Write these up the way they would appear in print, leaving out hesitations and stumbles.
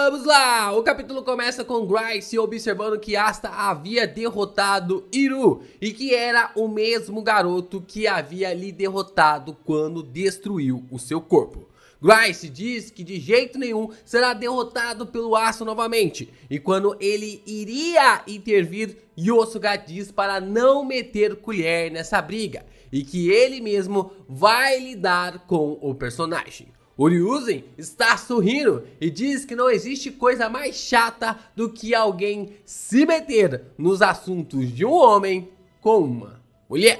Vamos lá! O capítulo começa com Grice observando que Asta havia derrotado Iru e que era o mesmo garoto que havia lhe derrotado quando destruiu o seu corpo. Grice diz que de jeito nenhum será derrotado pelo Asta novamente, e quando ele iria intervir, Yosuga diz para não meter colher nessa briga e que ele mesmo vai lidar com o personagem. Uryuzen está sorrindo e diz que não existe coisa mais chata do que alguém se meter nos assuntos de um homem com uma mulher.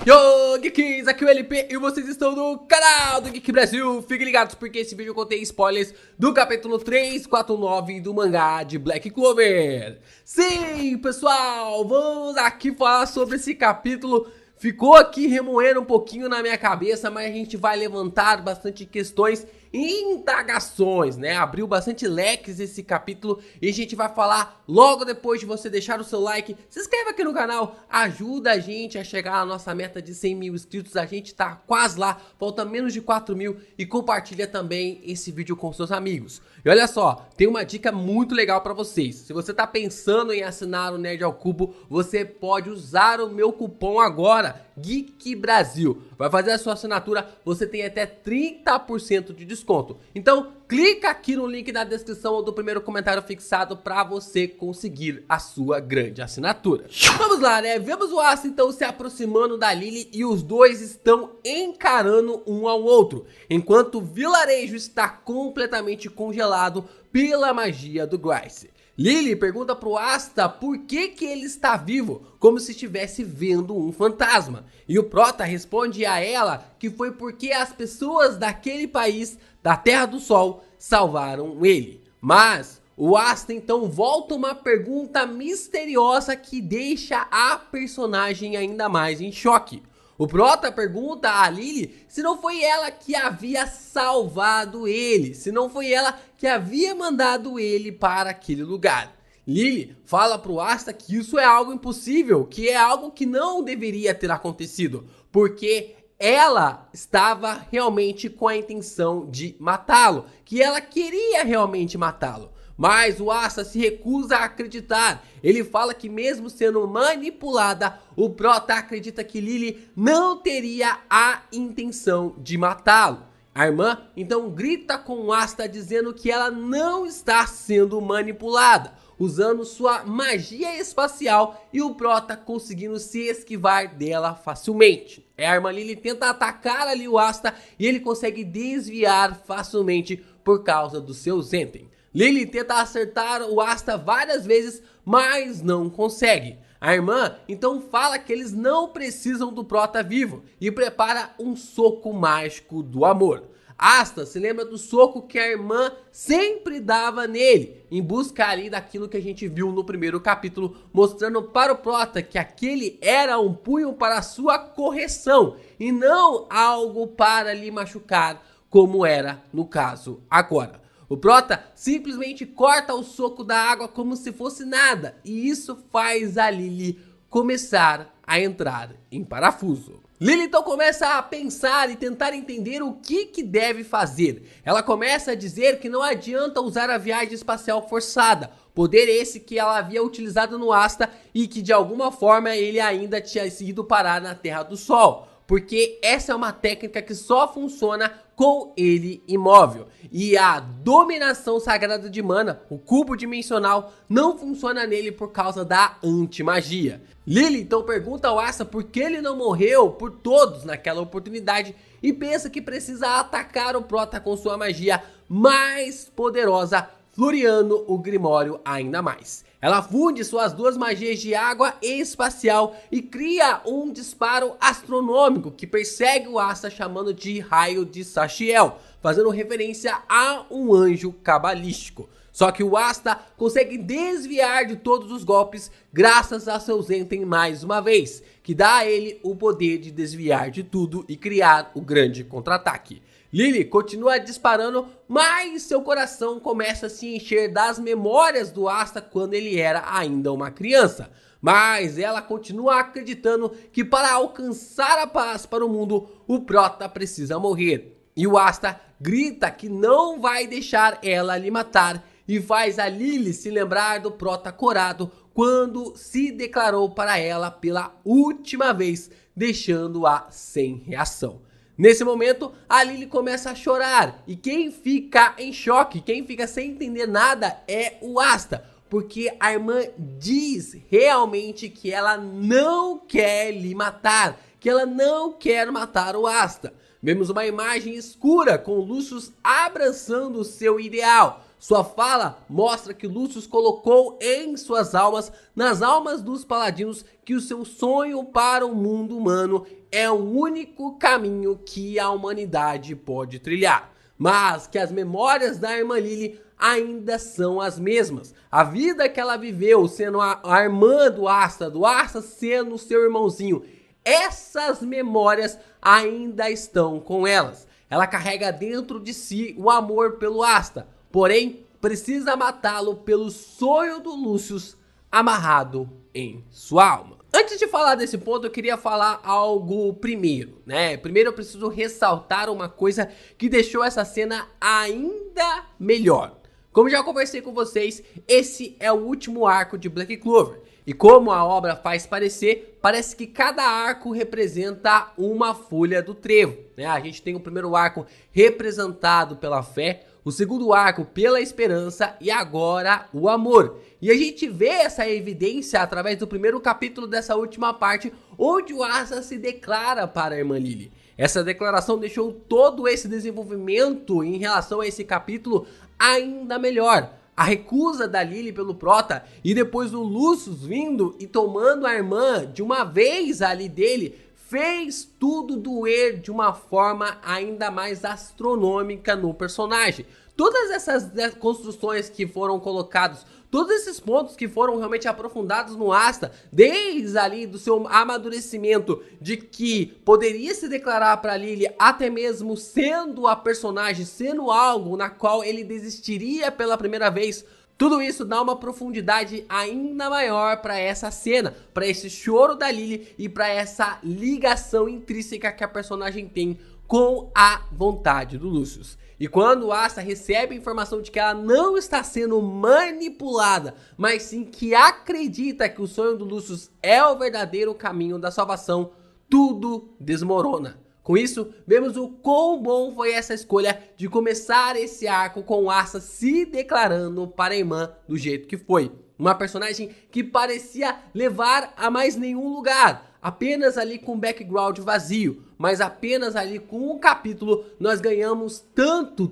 Yo, Geeks, aqui é o LP e vocês estão no canal do Geek Brasil. Fiquem ligados porque esse vídeo contém spoilers do capítulo 349 do mangá de Black Clover. Sim, pessoal, vamos aqui falar sobre esse capítulo. Ficou aqui remoendo um pouquinho na minha cabeça, mas a gente vai levantar bastante questões e indagações, né? Abriu bastante leques esse capítulo e a gente vai falar logo depois de você deixar o seu like. Se inscreva aqui no canal, ajuda a gente a chegar à nossa meta de 100 mil inscritos. A gente tá quase lá, falta menos de 4 mil, e compartilha também esse vídeo com seus amigos. E olha só, tem uma dica muito legal pra vocês. Se você tá pensando em assinar o Nerd ao Cubo, você pode usar o meu cupom agora, Geek Brasil. Vai fazer a sua assinatura, você tem até 30% de desconto. Então, clica aqui no link na descrição ou do primeiro comentário fixado para você conseguir a sua grande assinatura. Vamos lá, né? Vemos o Asta então se aproximando da Lily e os dois estão encarando um ao outro, enquanto o vilarejo está completamente congelado pela magia do Grice. Lily pergunta pro Asta por que ele está vivo, como se estivesse vendo um fantasma. E o Prota responde a ela que foi porque as pessoas daquele país, da Terra do Sol, salvaram ele. Mas o Asta então volta uma pergunta misteriosa que deixa a personagem ainda mais em choque. O Prota pergunta a Lily se não foi ela que havia salvado ele, se não foi ela que havia mandado ele para aquele lugar. Lily fala pro Asta que isso é algo impossível, que é algo que não deveria ter acontecido, porque ela estava realmente com a intenção de matá-lo, que ela queria realmente matá-lo. Mas o Asta se recusa a acreditar. Ele fala que mesmo sendo manipulada, o Prota acredita que Lily não teria a intenção de matá-lo. A irmã então grita com o Asta dizendo que ela não está sendo manipulada, usando sua magia espacial, e o Prota conseguindo se esquivar dela facilmente. A irmã Lily tenta atacar ali o Asta e ele consegue desviar facilmente por causa do seu Zenten. Lily tenta acertar o Asta várias vezes, mas não consegue. A irmã então fala que eles não precisam do Prota vivo e prepara um soco mágico do amor. Asta se lembra do soco que a irmã sempre dava nele, em busca ali daquilo que a gente viu no primeiro capítulo, mostrando para o Prota que aquele era um punho para sua correção e não algo para lhe machucar, como era no caso agora. O Prota simplesmente corta o soco da água como se fosse nada, e isso faz a Lily começar a entrar em parafuso. Lily então começa a pensar e tentar entender o que deve fazer. Ela começa a dizer que não adianta usar a viagem espacial forçada, poder esse que ela havia utilizado no Asta e que de alguma forma ele ainda tinha ido parar na Terra do Sol, porque essa é uma técnica que só funciona com ele imóvel. E a dominação sagrada de mana, o cubo dimensional, não funciona nele por causa da antimagia. Lily então pergunta ao Asta por que ele não morreu por todos naquela oportunidade e pensa que precisa atacar o Prota com sua magia mais poderosa, floreando o Grimório ainda mais. Ela funde suas duas magias de água e espacial e cria um disparo astronômico que persegue o Asta, chamando de raio de Sachiel, fazendo referência a um anjo cabalístico. Só que o Asta consegue desviar de todos os golpes graças a seu Zenten mais uma vez, que dá a ele o poder de desviar de tudo e criar o grande contra-ataque. Lily continua disparando, mas seu coração começa a se encher das memórias do Asta quando ele era ainda uma criança. Mas ela continua acreditando que para alcançar a paz para o mundo, o Prota precisa morrer. E o Asta grita que não vai deixar ela lhe matar e faz a Lily se lembrar do Prota corado quando se declarou para ela pela última vez, deixando-a sem reação. Nesse momento, a Lily começa a chorar e quem fica em choque, quem fica sem entender nada é o Asta, porque a irmã diz realmente que ela não quer lhe matar, que ela não quer matar o Asta. Vemos uma imagem escura com Lucius abraçando o seu ideal. Sua fala mostra que Lucius colocou em suas almas, nas almas dos paladinos, que o seu sonho para o mundo humano é o único caminho que a humanidade pode trilhar. Mas que as memórias da irmã Lily ainda são as mesmas. A vida que ela viveu sendo a irmã do Asta sendo o seu irmãozinho, essas memórias ainda estão com elas. Ela carrega dentro de si o amor pelo Asta, porém precisa matá-lo pelo sonho do Lucius amarrado em sua alma. Antes de falar desse ponto, eu queria falar algo primeiro, né? Primeiro eu preciso ressaltar uma coisa que deixou essa cena ainda melhor. Como já conversei com vocês, esse é o último arco de Black Clover. E como a obra faz parecer, parece que cada arco representa uma folha do trevo, né? A gente tem o primeiro arco representado pela fé, o segundo arco pela esperança e agora o amor. E a gente vê essa evidência através do primeiro capítulo dessa última parte, onde o Asta se declara para a irmã Lily. Essa declaração deixou todo esse desenvolvimento em relação a esse capítulo ainda melhor. A recusa da Lily pelo Prota e depois o Lucius vindo e tomando a irmã de uma vez ali dele, fez tudo doer de uma forma ainda mais astronômica no personagem. Todas essas construções que foram colocadas, todos esses pontos que foram realmente aprofundados no Asta, desde ali do seu amadurecimento de que poderia se declarar para Lily até mesmo sendo a personagem, sendo algo na qual ele desistiria pela primeira vez, tudo isso dá uma profundidade ainda maior para essa cena, para esse choro da Lily e para essa ligação intrínseca que a personagem tem com a vontade do Lucius. E quando o Asta recebe a informação de que ela não está sendo manipulada, mas sim que acredita que o sonho do Lucius é o verdadeiro caminho da salvação, tudo desmorona. Com isso, vemos o quão bom foi essa escolha de começar esse arco com o Asta se declarando para a irmã do jeito que foi. Uma personagem que parecia levar a mais nenhum lugar, apenas ali com background vazio, mas apenas ali com um capítulo nós ganhamos tanto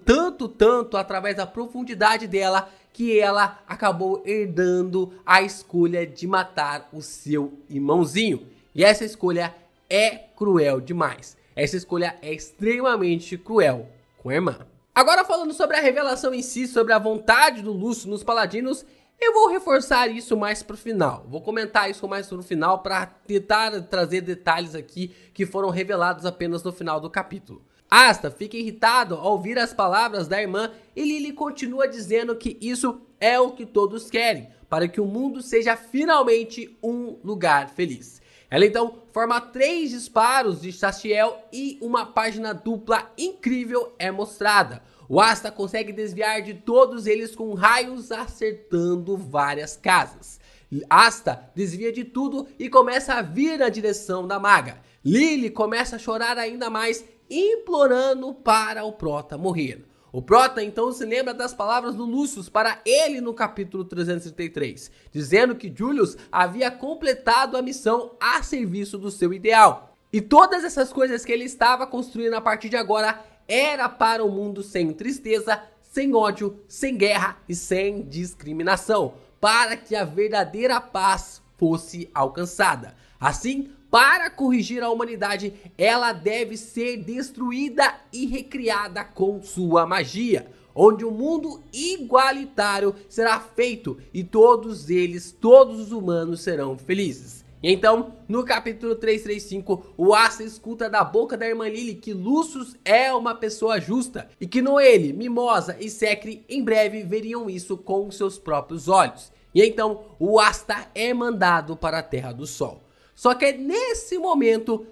através da profundidade dela, que ela acabou herdando a escolha de matar o seu irmãozinho. E essa escolha é cruel demais. Essa escolha é extremamente cruel com a irmã. Agora falando sobre a revelação em si, sobre a vontade do Lucius nos Paladinos, eu vou reforçar isso mais pro final. Vou comentar isso mais no final para tentar trazer detalhes aqui que foram revelados apenas no final do capítulo. Asta fica irritado ao ouvir as palavras da irmã e Lily continua dizendo que isso é o que todos querem, para que o mundo seja finalmente um lugar feliz. Ela então forma 3 disparos de Sastiel e uma página dupla incrível é mostrada. O Asta consegue desviar de todos eles com raios acertando várias casas. Asta desvia de tudo e começa a vir na direção da maga. Lily começa a chorar ainda mais, implorando para o Prota morrer. O Prota então se lembra das palavras do Lucius para ele no capítulo 333, dizendo que Julius havia completado a missão a serviço do seu ideal. E todas essas coisas que ele estava construindo a partir de agora era para um mundo sem tristeza, sem ódio, sem guerra e sem discriminação, para que a verdadeira paz fosse alcançada. Assim, para corrigir a humanidade, ela deve ser destruída e recriada com sua magia, onde o mundo igualitário será feito e todos os humanos serão felizes. E então, no capítulo 335, o Asta escuta da boca da irmã Lily que Lucius é uma pessoa justa e que Noelle, Mimosa e Secre em breve veriam isso com seus próprios olhos. E então o Asta é mandado para a Terra do Sol. Só que é nesse momento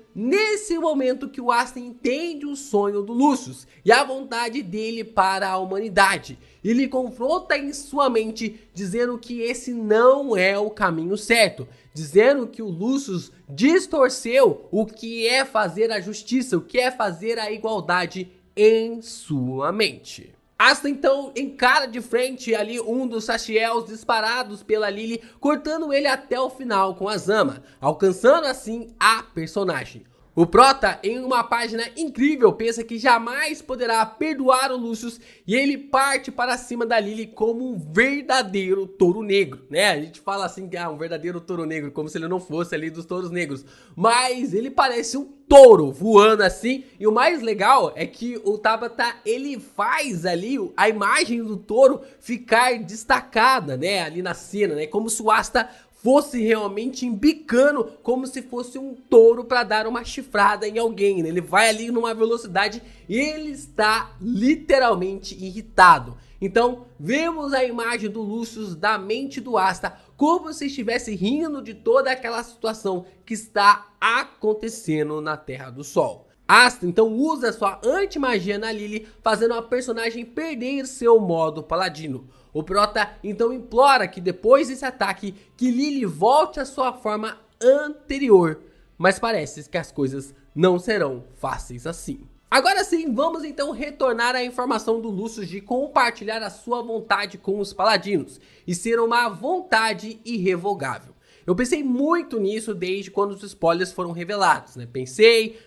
que o Asta entende o sonho do Lucius e a vontade dele para a humanidade. Ele confronta em sua mente, dizendo que esse não é o caminho certo, dizendo que o Lucius distorceu o que é fazer a justiça, o que é fazer a igualdade em sua mente. Asta então encara de frente ali um dos Sachiels disparados pela Lily, cortando ele até o final com a Zama, alcançando assim a personagem. O Prota, em uma página incrível, pensa que jamais poderá perdoar o Lucius e ele parte para cima da Lily como um verdadeiro touro negro, né? A gente fala assim que um verdadeiro touro negro, como se ele não fosse ali dos touros negros, mas ele parece um touro voando assim. E o mais legal é que o Tabata, ele faz ali a imagem do touro ficar destacada, né, ali na cena, né, como se o Asta fosse realmente embicando, como se fosse um touro para dar uma chifrada em alguém, né? Ele vai ali numa velocidade e ele está literalmente irritado. Então vemos a imagem do Lucius da mente do Asta como se estivesse rindo de toda aquela situação que está acontecendo na Terra do Sol. Asta então usa sua anti-magia na Lily, fazendo a personagem perder seu modo paladino. O Prota então implora que depois desse ataque, que Lily volte à sua forma anterior, mas parece que as coisas não serão fáceis assim. Agora sim, vamos então retornar à informação do Lucius de compartilhar a sua vontade com os paladinos e ser uma vontade irrevogável. Eu pensei muito nisso desde quando os spoilers foram revelados, né? Pensei,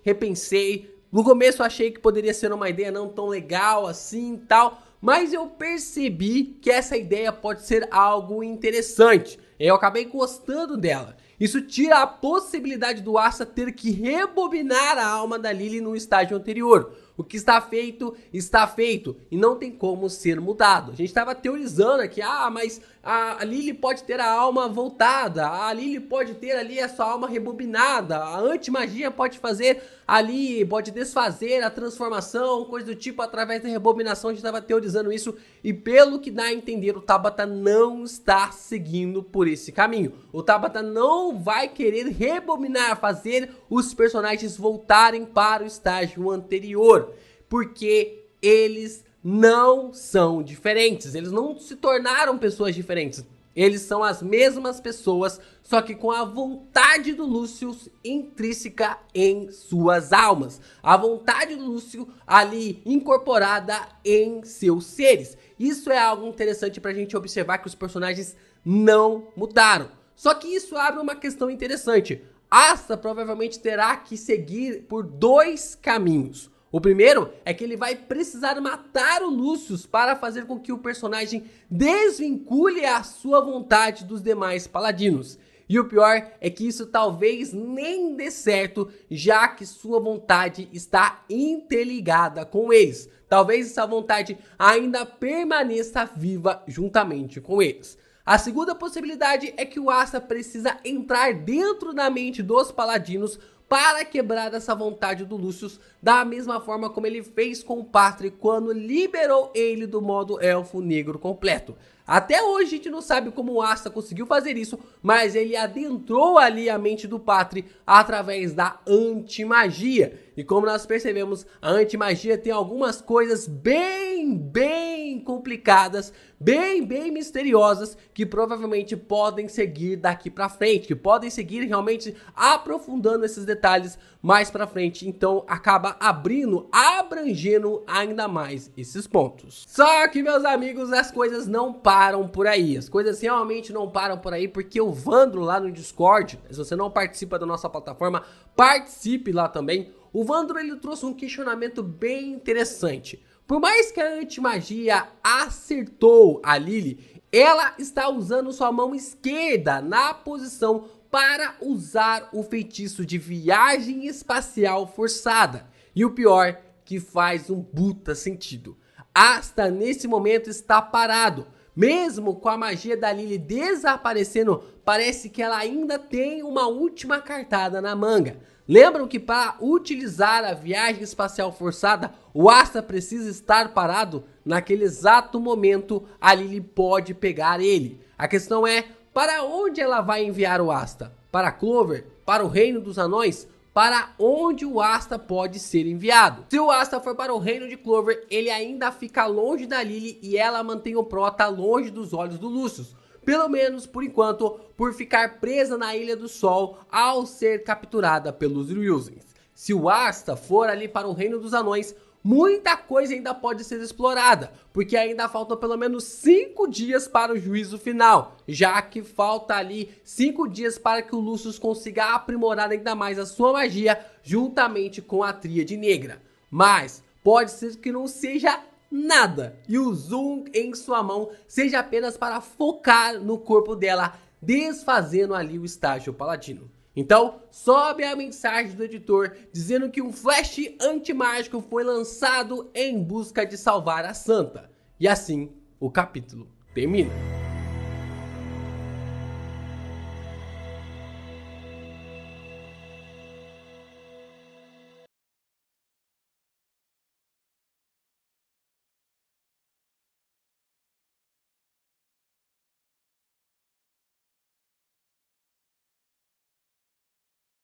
repensei. No começo achei que poderia ser uma ideia não tão legal assim e tal, mas eu percebi que essa ideia pode ser algo interessante. Eu acabei gostando dela. Isso tira a possibilidade do Asta ter que rebobinar a alma da Lily no estágio anterior. O que está feito e não tem como ser mudado. A gente estava teorizando aqui, mas a Lily pode ter a alma voltada, a Lily pode ter ali a sua alma rebobinada, a anti-magia pode fazer ali, pode desfazer a transformação, coisa do tipo, através da rebobinação. A gente estava teorizando isso e pelo que dá a entender, o Tabata não está seguindo por esse caminho. O Tabata não vai querer rebobinar, fazer os personagens voltarem para o estágio anterior, porque eles não são diferentes, eles não se tornaram pessoas diferentes, eles são as mesmas pessoas, só que com a vontade do Lucius intrínseca em suas almas, a vontade do Lucius ali incorporada em seus seres. Isso é algo interessante pra gente observar, que os personagens não mudaram. Só que isso abre uma questão interessante. Asta provavelmente terá que seguir por dois caminhos. O primeiro é que ele vai precisar matar o Lucius para fazer com que o personagem desvincule a sua vontade dos demais paladinos. E o pior é que isso talvez nem dê certo, já que sua vontade está interligada com eles. Talvez essa vontade ainda permaneça viva juntamente com eles. A segunda possibilidade é que o Asta precisa entrar dentro da mente dos paladinos para quebrar essa vontade do Lucius, da mesma forma como ele fez com o Patri quando liberou ele do modo elfo negro completo. Até hoje a gente não sabe como o Asta conseguiu fazer isso, mas ele adentrou ali a mente do Patri através da antimagia. E como nós percebemos, a antimagia tem algumas coisas bem complicadas, bem misteriosas, que provavelmente podem seguir daqui pra frente, que podem seguir realmente aprofundando esses detalhes mais pra frente. Então acaba abrangendo ainda mais esses pontos. Só que, meus amigos, as coisas não param por aí. As coisas realmente não param por aí, porque o Vandro lá no Discord, se você não participa da nossa plataforma, participe lá também. O Vandro, ele trouxe um questionamento bem interessante. Por mais que a antimagia acertou a Lily, ela está usando sua mão esquerda na posição para usar o feitiço de viagem espacial forçada. E o pior, que faz um puta sentido. Asta nesse momento está parado, Mesmo com a magia da Lily desaparecendo, parece que ela ainda tem uma última cartada na manga. Lembram que para utilizar a viagem espacial forçada, o Asta precisa estar parado? Naquele exato momento, a Lily pode pegar ele. A questão é, para onde ela vai enviar o Asta? Para Clover? Para o Reino dos Anões? Para onde o Asta pode ser enviado? Se o Asta for para o Reino de Clover, ele ainda fica longe da Lily e ela mantém o Prota longe dos olhos do Lucius. Pelo menos por enquanto, por ficar presa na Ilha do Sol ao ser capturada pelos Ryuzens. Se o Asta for ali para o Reino dos Anões, muita coisa ainda pode ser explorada, porque ainda faltam pelo menos 5 dias para o juízo final, já que falta ali 5 dias para que o Lucius consiga aprimorar ainda mais a sua magia juntamente com a Tríade Negra. Mas pode ser que não seja nada e o zoom em sua mão seja apenas para focar no corpo dela, desfazendo ali o estágio paladino. Então, sobe a mensagem do editor dizendo que um flash antimágico foi lançado em busca de salvar a Santa. E assim, o capítulo termina.